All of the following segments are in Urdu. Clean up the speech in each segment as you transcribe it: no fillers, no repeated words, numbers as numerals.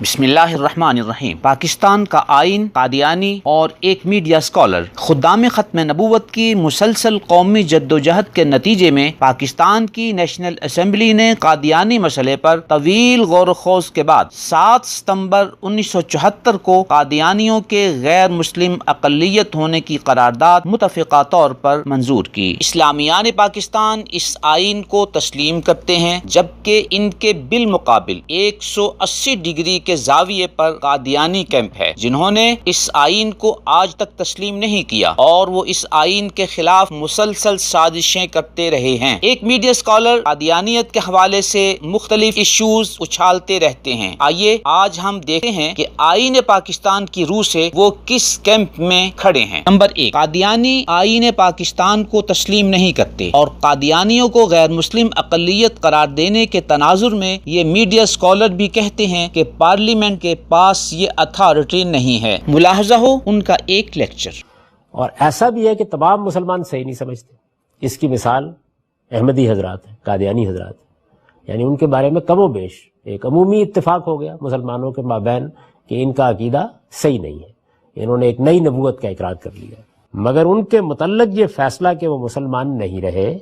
بسم اللہ الرحمن الرحیم۔ پاکستان کا آئین، قادیانی اور ایک میڈیا اسکالر خدام ختم نبوت کی مسلسل قومی جدوجہد کے نتیجے میں پاکستان کی نیشنل اسمبلی نے قادیانی مسئلے پر طویل غور و خوض کے بعد 7 ستمبر 1974 کو قادیانیوں کے غیر مسلم اقلیت ہونے کی قرارداد متفقہ طور پر منظور کی۔ اسلامیان پاکستان اس آئین کو تسلیم کرتے ہیں، جبکہ ان کے بالمقابل 180 ڈگری کے زاویے پر قادیانی کیمپ ہے، جنہوں نے اس آئین کو آج تک تسلیم نہیں کیا اور وہ اس آئین کے خلاف مسلسل سازشیں کرتے رہے ہیں۔ ایک میڈیا اسکالر قادیانیت کے حوالے سے مختلف ایشوز اچھالتے رہتے ہیں۔ آئیے آج ہم دیکھتے ہیں کہ آئین پاکستان کی روح سے وہ کس کیمپ میں کھڑے ہیں۔ نمبر 1، قادیانی آئین پاکستان کو تسلیم نہیں کرتے اور قادیانیوں کو غیر مسلم اقلیت قرار دینے کے تناظر میں یہ میڈیا اسکالر بھی کہتے ہیں کہ پارلیمنٹ کے پاس یہ اتھارٹی نہیں ہے۔ ملاحظہ ہو ان کا ایک لیکچر۔ اور ایسا بھی ہے کہ تمام مسلمان صحیح نہیں سمجھتے۔ اس کی مثال احمدی حضرات ہیں، قادیانی حضرات ہیں، یعنی ان کے بارے میں کم و بیش ایک عمومی اتفاق ہو گیا مسلمانوں کے مابین کہ ان کا عقیدہ صحیح نہیں ہے، انہوں نے ایک نئی نبوت کا اقرار کر لیا، مگر ان کے متعلق یہ فیصلہ کہ وہ مسلمان نہیں رہے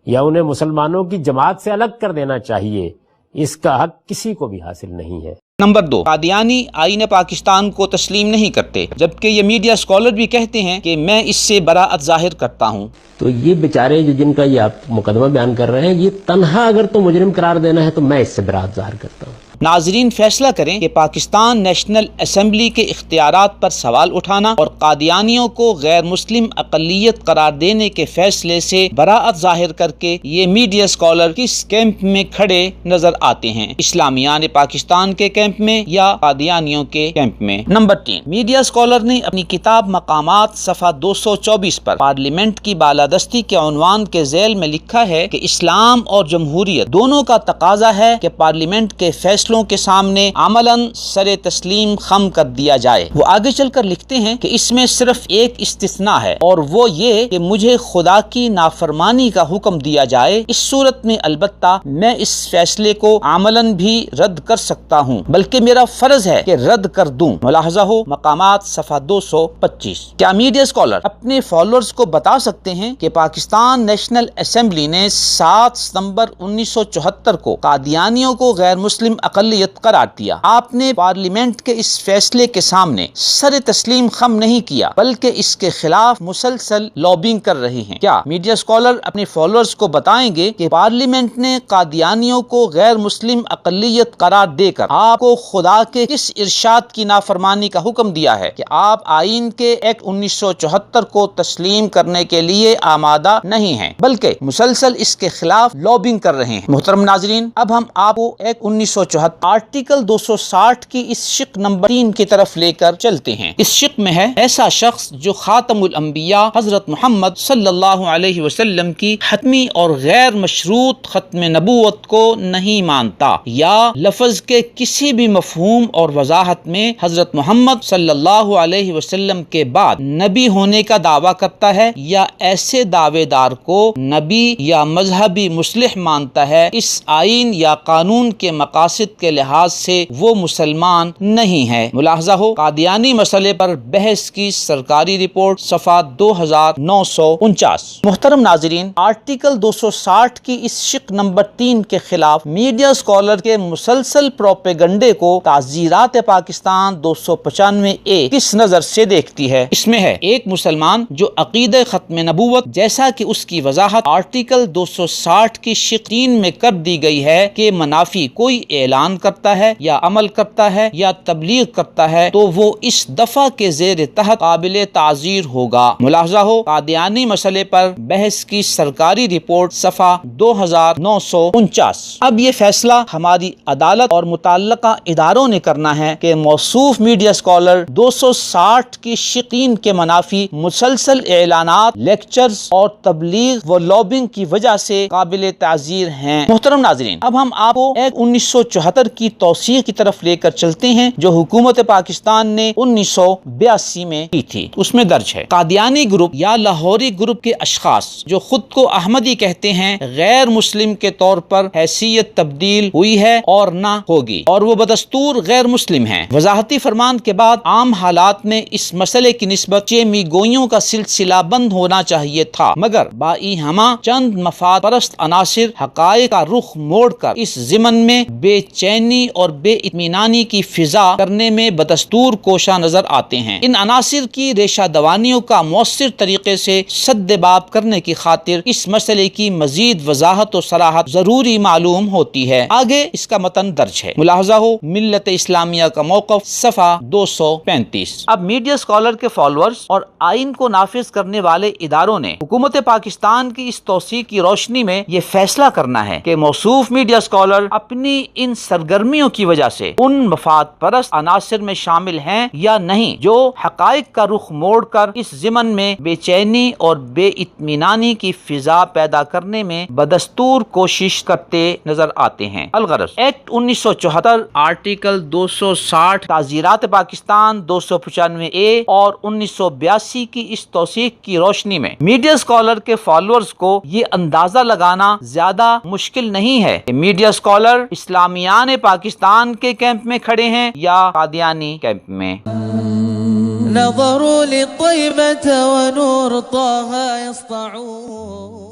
یا انہیں مسلمانوں کی جماعت سے الگ کر دینا چاہیے، اس کا حق کسی کو بھی حاصل نہیں ہے۔ نمبر 2، قادیانی آئین پاکستان کو تسلیم نہیں کرتے، جبکہ یہ میڈیا اسکالر بھی کہتے ہیں کہ میں اس سے براعت ظاہر کرتا ہوں۔ تو یہ بیچارے جن کا یہ آپ مقدمہ بیان کر رہے ہیں، یہ تنہا اگر تو مجرم قرار دینا ہے تو میں اس سے براعت ظاہر کرتا ہوں۔ ناظرین فیصلہ کریں کہ پاکستان نیشنل اسمبلی کے اختیارات پر سوال اٹھانا اور قادیانیوں کو غیر مسلم اقلیت قرار دینے کے فیصلے سے براعت ظاہر کر کے یہ میڈیا اسکالر کس کیمپ میں کھڑے نظر آتے ہیں، اسلامیان پاکستان کے کیمپ میں یا قادیانیوں کے کیمپ میں۔ نمبر 3، میڈیا اسکالر نے اپنی کتاب مقامات صفحہ 224 پر پارلیمنٹ کی بالادستی کے عنوان کے ذیل میں لکھا ہے کہ اسلام اور جمہوریت دونوں کا تقاضا ہے کہ پارلیمنٹ کے فیصلوں کے سامنے عملاً سر تسلیم خم کر دیا جائے۔ وہ آگے چل کر لکھتے ہیں کہ اس میں صرف ایک استثناء ہے اور وہ یہ کہ مجھے خدا کی نافرمانی کا حکم دیا جائے، اس صورت میں البتہ میں اس فیصلے کو عملاً بھی رد کر سکتا ہوں، بلکہ میرا فرض ہے کہ رد کر دوں۔ ملاحظہ ہو مقامات صفحہ 225۔ کیا میڈیا اسکالر اپنے فالوورز کو بتا سکتے ہیں کہ پاکستان نیشنل اسمبلی نے 7 ستمبر 1974 کو قادیانیوں کو غیر مسلم اقلیت قرار دیا؟ آپ نے پارلیمنٹ کے اس فیصلے کے سامنے سر تسلیم خم نہیں کیا، بلکہ اس کے خلاف مسلسل لابنگ کر رہے ہیں۔ کیا میڈیا اسکالر اپنے فالوورز کو بتائیں گے کہ پارلیمنٹ نے قادیانیوں کو غیر مسلم اقلیت قرار دے کر آپ کو خدا کے کس ارشاد کی نافرمانی کا حکم دیا ہے کہ آپ آئین کے ایکٹ 1974 کو تسلیم کرنے کے لیے آمادہ نہیں ہیں، بلکہ مسلسل اس کے خلاف لابنگ کر رہے ہیں؟ محترم ناظرین، اب ہم آپ کو ایکٹ 1974 آرٹیکل 260 کی اس شق نمبر 3 کی طرف لے کر چلتے ہیں۔ اس شق میں ہے ایسا شخص جو خاتم الانبیاء حضرت محمد صلی اللہ علیہ وسلم کی حتمی اور غیر مشروط ختم نبوت کو نہیں مانتا یا لفظ کے کسی بھی مفہوم اور وضاحت میں حضرت محمد صلی اللہ علیہ وسلم کے بعد نبی ہونے کا دعویٰ کرتا ہے یا ایسے دعوے دار کو نبی یا مذہبی مصلح مانتا ہے، اس آئین یا قانون کے مقاصد کے لحاظ سے وہ مسلمان نہیں ہے۔ ملاحظہ ہو قادیانی مسئلے پر بحث کی سرکاری رپورٹ صفحہ 2949۔ محترم ناظرین، آرٹیکل 260 کی اس شق نمبر 3 کے خلاف میڈیا اسکالر کے مسلسل پروپیگنڈے کو تعزیرات پاکستان 295A کس نظر سے دیکھتی ہے؟ اس میں ہے ایک مسلمان جو عقیدہ ختم نبوت جیسا کہ اس کی وضاحت آرٹیکل 260 کی شق 3 میں کر دی گئی ہے کہ منافی کوئی اعلان کرتا ہے یا عمل کرتا ہے یا تبلیغ کرتا ہے تو وہ اس دفعہ کے زیر تحت قابل تعزیر ہوگا۔ ملاحظہ ہو قادیانی مسئلے پر بحث کی سرکاری رپورٹ صفحہ 2949۔ اب یہ فیصلہ ہماری عدالت اور متعلقہ اداروں نے کرنا ہے کہ موصوف میڈیا اسکالر 260 کی شق 3 کے منافی مسلسل اعلانات، لیکچرز اور تبلیغ و لابنگ کی وجہ سے قابل تعزیر ہیں۔ محترم ناظرین، اب ہم آپ کو ایک 1974 خطر کی توسیع کی طرف لے کر چلتے ہیں جو حکومت پاکستان نے 1982 میں کی تھی۔ اس میں درج ہے قادیانی گروپ یا لاہوری گروپ کے اشخاص جو خود کو احمدی کہتے ہیں غیر مسلم کے طور پر حیثیت تبدیل ہوئی ہے اور نہ ہوگی، اور وہ بدستور غیر مسلم ہیں۔ وضاحتی فرمان کے بعد عام حالات میں اس مسئلے کی نسبت چیمی گوئیوں کا سلسلہ بند ہونا چاہیے تھا، مگر بائی ہمہ چند مفاد پرست عناصر حقائق کا رخ موڑ کر اس ضمن میں بے چینی اور بے اطمینانی کی فضا کرنے میں بدستور کوشاں نظر آتے ہیں۔ ان عناصر کی ریشہ دوانیوں کا مؤثر طریقے سے سد باب کرنے کی خاطر اس مسئلے کی مزید وضاحت و صراحت ضروری معلوم ہوتی ہے۔ آگے اس کا متن درج ہے، ملاحظہ ہو ملت اسلامیہ کا موقف صفحہ 235۔ اب میڈیا اسکالر کے فالوورز اور آئین کو نافذ کرنے والے اداروں نے حکومت پاکستان کی اس توسیع کی روشنی میں یہ فیصلہ کرنا ہے کہ موصوف میڈیا اسکالر اپنی ان سرگرمیوں کی وجہ سے ان مفاد پرست عناصر میں شامل ہیں یا نہیں جو حقائق کا رخ موڑ کر اس ضمن میں بے چینی اور بے اطمینانی کی فضا پیدا کرنے میں بدستور کوشش کرتے نظر آتے ہیں۔ الغرض ایکٹ 1974 آرٹیکل 260 تعزیرات پاکستان 295A اور 1982 کی اس توثیق کی روشنی میں میڈیا اسکالر کے فالوورز کو یہ اندازہ لگانا زیادہ مشکل نہیں ہے کہ میڈیا اسکالر اسلامیان پاکستان کے کیمپ میں کھڑے ہیں یا قادیانی کیمپ میں۔ نظروا لطيبة ونور طه يسطعون